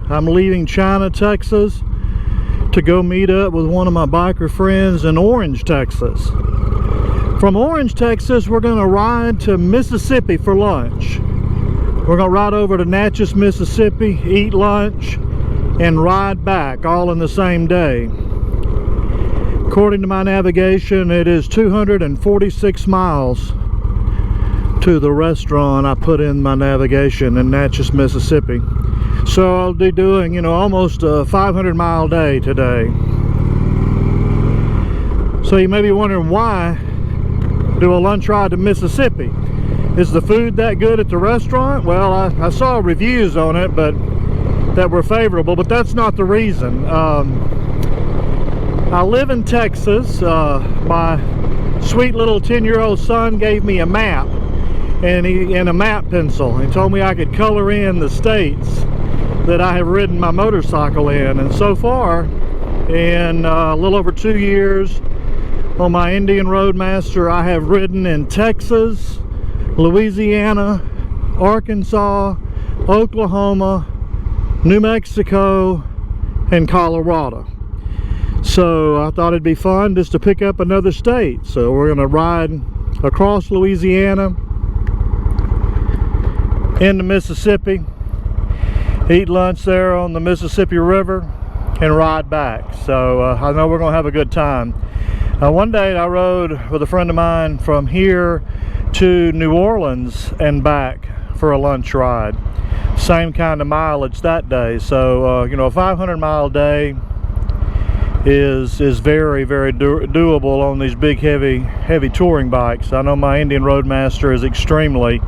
I'm leaving China, Texas to go meet up with one of my biker friends in Orange, Texas. From Orange, Texas, we're going to ride to Mississippi for lunch. We're going to ride over to Natchez, Mississippi, eat lunch, and ride back all in the same day. According to my navigation, it is 246 miles to the restaurant I put in my navigation in Natchez, Mississippi. So I'll be doing, almost a 500-mile day today. So you may be wondering, why do a lunch ride to Mississippi? Is the food that good at the restaurant? Well, I saw reviews on it, but that were favorable, but that's not the reason. I live in Texas. My sweet little 10-year-old son gave me a map and a map pencil. He told me I could color in the states that I have ridden my motorcycle in, and so far in a little over 2 years on my Indian Roadmaster, I have ridden in Texas, Louisiana, Arkansas, Oklahoma, New Mexico, and Colorado. So I thought it'd be fun just to pick up another state. So we're going to ride across Louisiana into Mississippi, eat lunch there on the Mississippi River, and ride back. So I know we're going to have a good time. One day I rode with a friend of mine from here to New Orleans and back for a lunch ride. Same kind of mileage that day. So a 500-mile day is very, very doable on these big heavy touring bikes. I know my Indian Roadmaster is extremely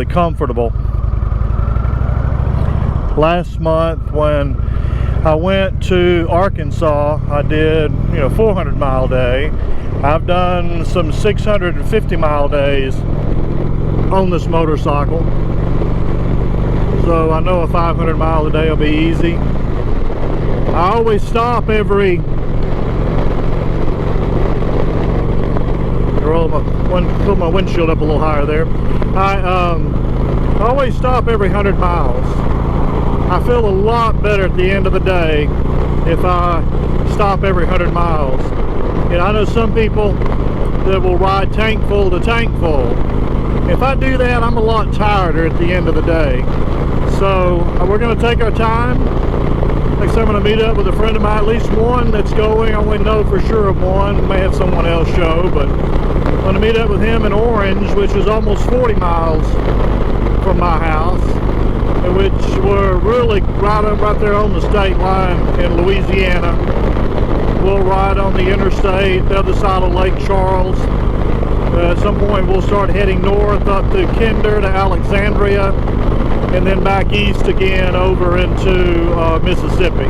comfortable. Last month when I went to Arkansas, I did 400-mile day. I've done some 650-mile days on this motorcycle, so I know a 500-mile a day will be easy. I always stop every put my windshield up a little higher there. I always stop every 100 miles. I feel a lot better at the end of the day if I stop every 100 miles. I know some people that will ride tank full to tank full. If I do that, I'm a lot tireder at the end of the day. So we're going to take our time. Next time I'm going to meet up with a friend of mine, at least one that's going. I only know for sure of one. May have someone else show, but I'm going to meet up with him in Orange, which is almost 40 miles from my house, which we're really right there on the state line in Louisiana. We'll ride on the interstate, the other side of Lake Charles. At some point we'll start heading north up to Kinder, to Alexandria, and then back east again over into Mississippi.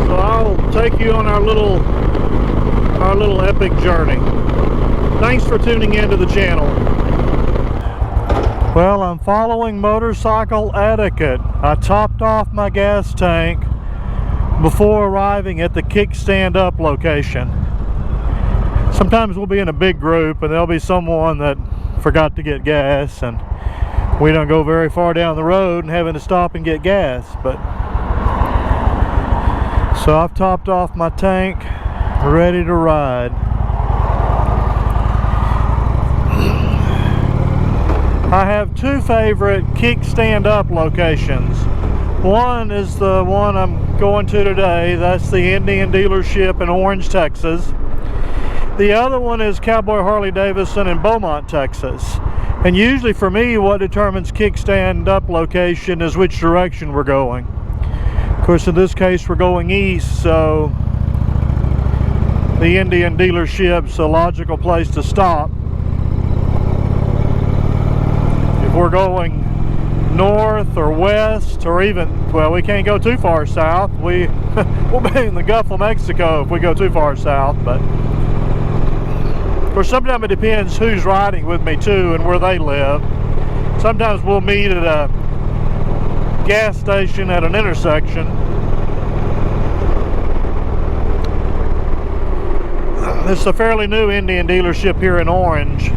So I'll take you on our little epic journey. Thanks for tuning into the channel. Well, I'm following motorcycle etiquette. I topped off my gas tank before arriving at the kickstand up location. Sometimes we'll be in a big group and there'll be someone that forgot to get gas, and we don't go very far down the road and having to stop and get gas. But so I've topped off my tank, ready to ride. I have two favorite kickstand up locations. One is the one I'm going to today. That's the Indian dealership in Orange, Texas. The other one is Cowboy Harley Davidson in Beaumont, Texas. And usually for me, what determines kickstand up location is which direction we're going. Of course, in this case, we're going east, so the Indian dealership's a logical place to stop. If we're going north or west, or even, well, we can't go too far south. We'll be in the Gulf of Mexico if we go too far south. But of course, sometimes it depends who's riding with me too and where they live. Sometimes we'll meet at a gas station at an intersection. This is a fairly new Indian dealership here in Orange.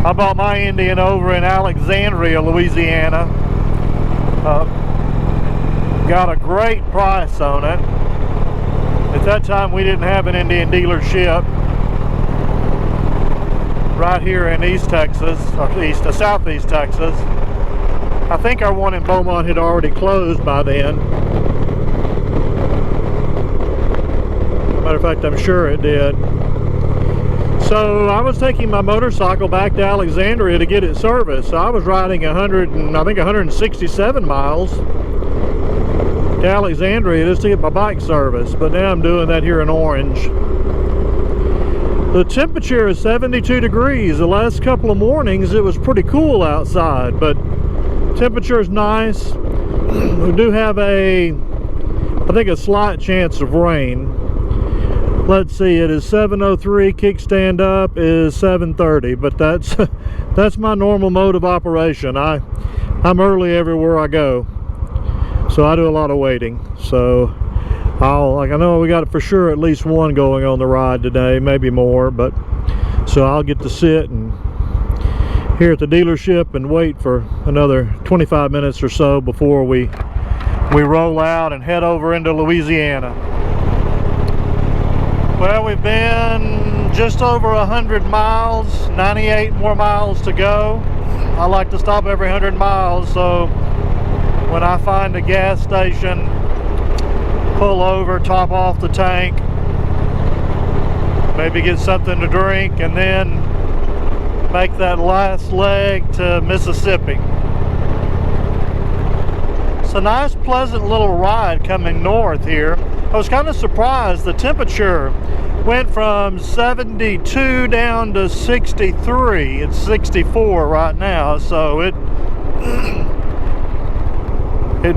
I bought my Indian over in Alexandria, Louisiana. Got a great price on it. At that time we didn't have an Indian dealership right here in East Texas, or Southeast Texas. I think our one in Beaumont had already closed by then. Matter of fact, I'm sure it did. So I was taking my motorcycle back to Alexandria to get it serviced. So I was riding 167 miles to Alexandria just to get my bike serviced. But now I'm doing that here in Orange. The temperature is 72 degrees. The last couple of mornings it was pretty cool outside, but temperature is nice. We do have I think a slight chance of rain. Let's see, it is 7:03, kickstand up is 7:30, but that's my normal mode of operation. I'm early everywhere I go, so I do a lot of waiting. So I know we got for sure at least one going on the ride today, maybe more, but so I'll get to sit and here at the dealership and wait for another 25 minutes or so before we roll out and head over into Louisiana. Well, we've been just over 100 miles, 98 more miles to go. I like to stop every 100 miles, so when I find a gas station, pull over, top off the tank, maybe get something to drink, and then make that last leg to Mississippi. It's a nice, pleasant little ride coming north here. I was kind of surprised. The temperature went from 72 down to 63. It's 64 right now, so it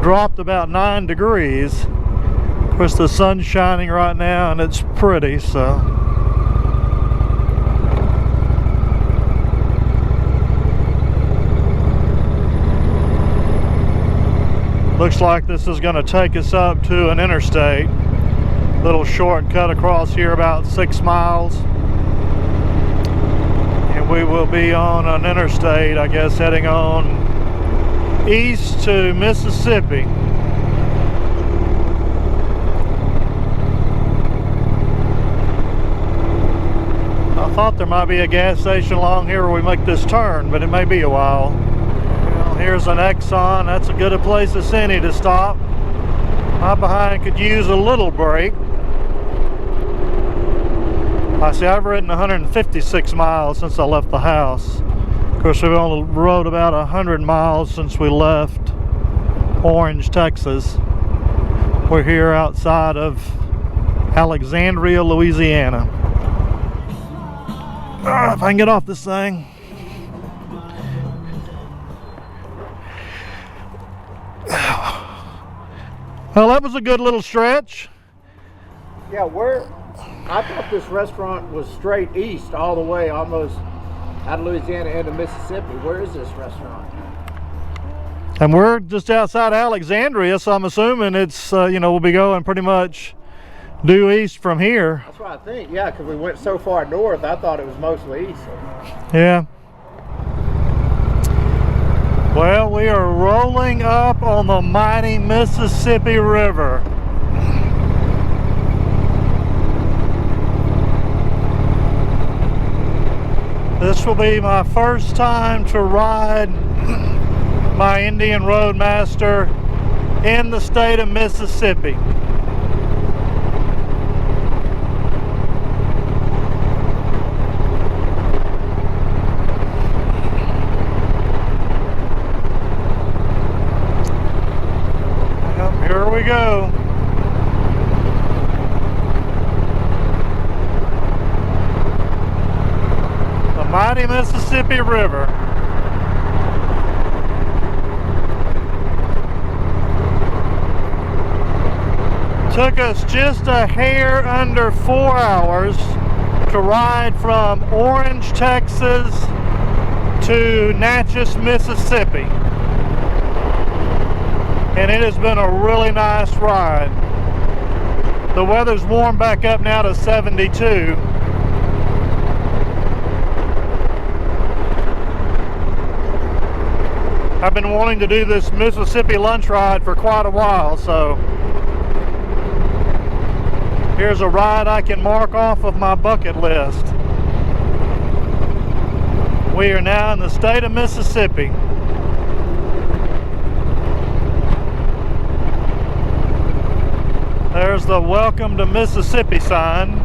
dropped about 9 degrees. Of course, the sun's shining right now and it's pretty, so. Looks like this is going to take us up to an interstate. Little shortcut across here about 6 miles. And we will be on an interstate, I guess, heading on east to Mississippi. I thought there might be a gas station along here where we make this turn, but it may be a while. Well, here's an Exxon. That's as good a place as any to stop. My behind could use a little break. I see I've ridden 156 miles since I left the house. Of course, we've only rode about 100 miles since we left Orange, Texas. We're here outside of Alexandria, Louisiana. If I can get off this thing. Well, that was a good little stretch. Yeah, I thought this restaurant was straight east all the way, almost out of Louisiana into Mississippi. Where is this restaurant? And we're just outside Alexandria, so I'm assuming it's, we'll be going pretty much due east from here. That's what I think, yeah, because we went so far north, I thought it was mostly east. Yeah. Well, we are rolling up on the mighty Mississippi River. This will be my first time to ride my Indian Roadmaster in the state of Mississippi. Well, here we go. Mighty Mississippi River. Took us just a hair under 4 hours to ride from Orange, Texas to Natchez, Mississippi. And it has been a really nice ride. The weather's warmed back up now to 72. I've been wanting to do this Mississippi lunch ride for quite a while, so here's a ride I can mark off of my bucket list. We are now in the state of Mississippi. There's the Welcome to Mississippi sign.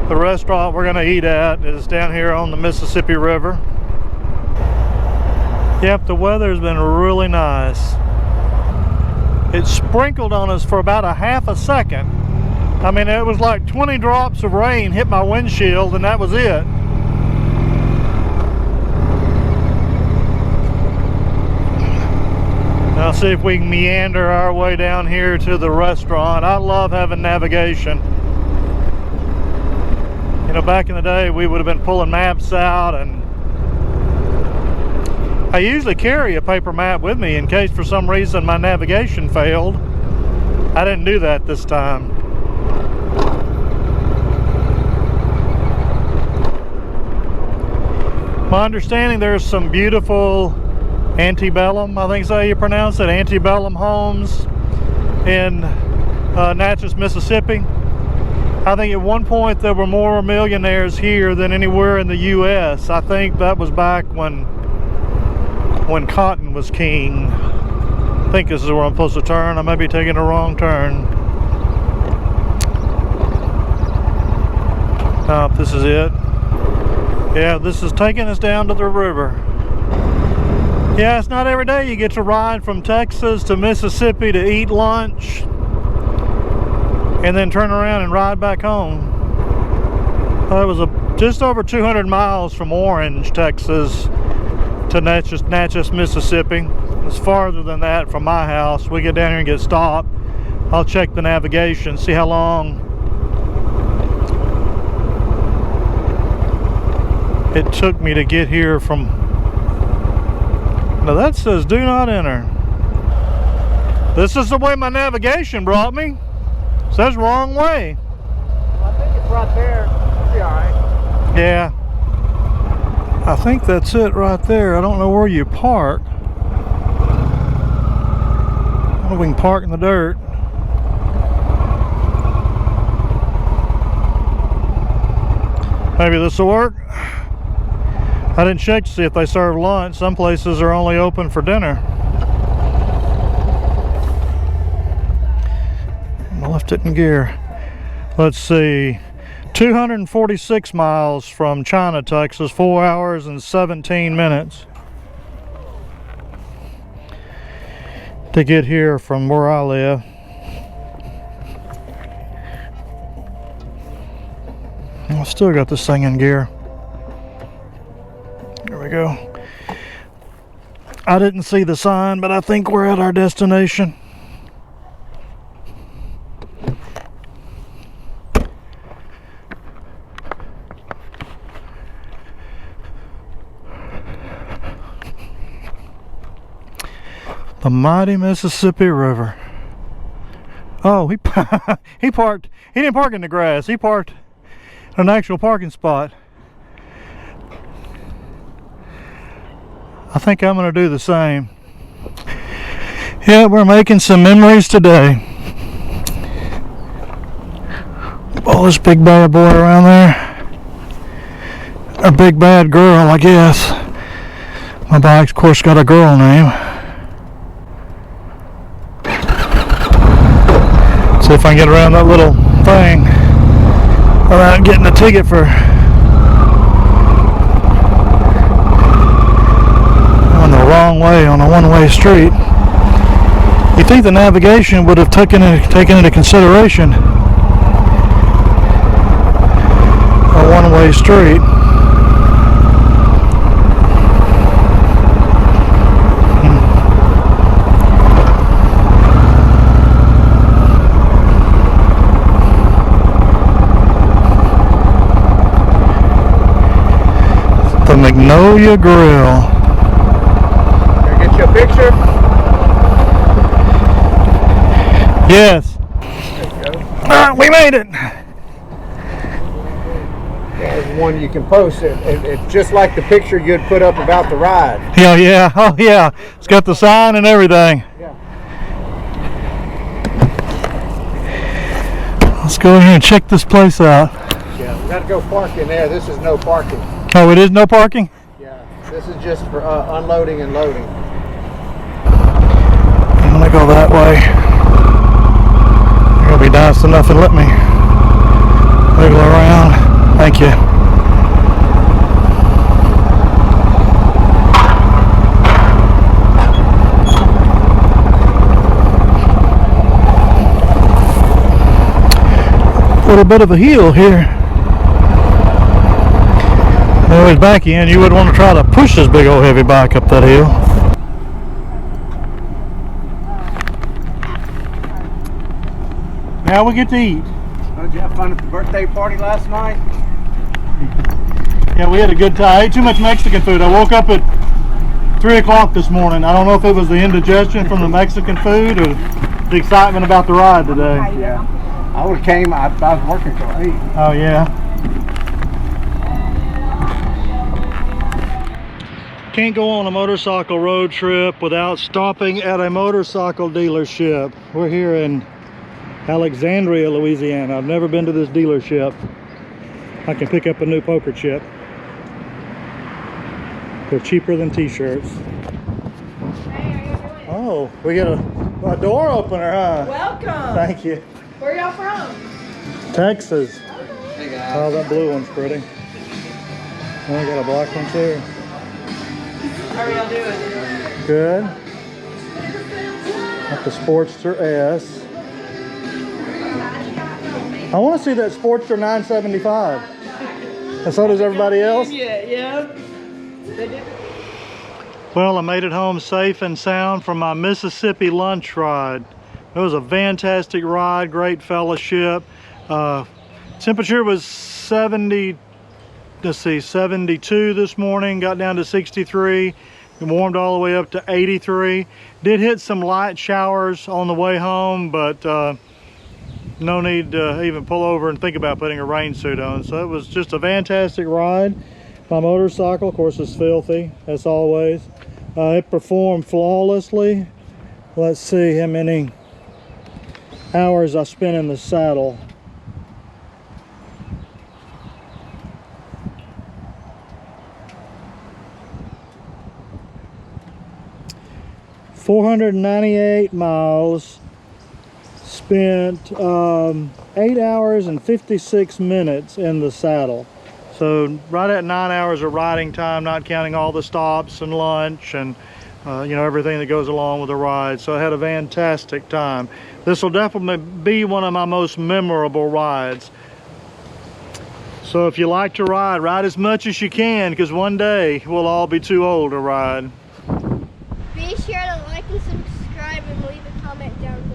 The restaurant we're going to eat at is down here on the Mississippi River. Yep, the weather's been really nice. It sprinkled on us for about a half a second. I mean, it was like 20 drops of rain hit my windshield and that was it. Now see if we can meander our way down here to the restaurant. I love having navigation. You know, back in the day, we would have been pulling maps out, and I usually carry a paper map with me in case for some reason my navigation failed. I didn't do that this time. My understanding, there's some beautiful antebellum, I think is how you pronounce it, antebellum homes in Natchez, Mississippi. I think at one point there were more millionaires here than anywhere in the U.S. I think that was back when cotton was king. I think this is where I'm supposed to turn. I may be taking a wrong turn. Oh, this is it. Yeah, this is taking us down to the river. Yeah, it's not every day you get to ride from Texas to Mississippi to eat lunch and then turn around and ride back home. It was just over 200 miles from Orange, Texas to Natchez, Mississippi. It's farther than that from my house. We get down here and get stopped. I'll check the navigation, see how long it took me to get here from. Now that says do not enter. This is the way my navigation brought me. It says wrong way. Well, I think it's right there. It'll be alright. Yeah. I think that's it right there. I don't know where you park. I wonder if we can park in the dirt. Maybe this will work. I didn't check to see if they serve lunch. Some places are only open for dinner. I left it in gear. Let's see. 246 miles from China, Texas. 4 hours and 17 minutes to get here from where I live. I still got this thing in gear. There we go. I didn't see the sign, but I think we're at our destination. The mighty Mississippi River. Oh, he parked. He didn't park in the grass. He parked in an actual parking spot. I think I'm going to do the same. Yeah, we're making some memories today. Oh, this big bad boy around there. A big bad girl, I guess. My bike's, of course, got a girl name. See if I can get around that little thing without getting a ticket for on the wrong way on a one-way street. You think the navigation would have taken into consideration a one-way street. The Magnolia Grill. Can I get you a picture? Yes. There you go. We made it. There's one you can post. It's just like the picture you'd put up about the ride. Yeah, yeah. Oh, yeah. It's got the sign and everything. Yeah. Let's go in here and check this place out. Yeah, we got to go park in there. This is no parking. Oh, it is no parking? Yeah, this is just for unloading and loading. I'm gonna go that way. You're gonna be nice enough and let me wiggle around. Thank you. A little bit of a hill here. Anyways, back in, you would want to try to push this big old heavy bike up that hill. Now we get to eat. Did you have fun at the birthday party last night? Yeah, we had a good time. I ate too much Mexican food. I woke up at 3 o'clock this morning. I don't know if it was the indigestion from the Mexican food or the excitement about the ride today. Yeah. I would have came. I was working till 8. Oh, yeah. Can't go on a motorcycle road trip without stopping at a motorcycle dealership. We're here in Alexandria, Louisiana. I've never been to this dealership. I can pick up a new poker chip. They're cheaper than t-shirts. Oh, we got a door opener, huh? Welcome. Thank you. Where y'all from? Texas. Hey guys. Oh, that blue one's pretty. Oh, I got a black one too. How are y'all doing? Good. Got the Sportster S. I want to see that Sportster 975. And so does everybody else. Yeah. They did. Well, I made it home safe and sound from my Mississippi lunch ride. It was a fantastic ride, great fellowship. Temperature was 72 this morning, got down to 63, and warmed all the way up to 83. Did hit some light showers on the way home, but no need to even pull over and think about putting a rain suit on. So it was just a fantastic ride. My motorcycle, of course, is filthy, as always. It performed flawlessly. Let's see how many hours I spent in the saddle. $498 miles. Spent 8 hours and 56 minutes in the saddle. So right at 9 hours of riding time, not counting all the stops and lunch and you know, everything that goes along with the ride. So I had a fantastic time. This will definitely be one of my most memorable rides. So if you like to ride, ride as much as you can, because one day we'll all be too old to ride. Be sure to like and subscribe and leave a comment down below.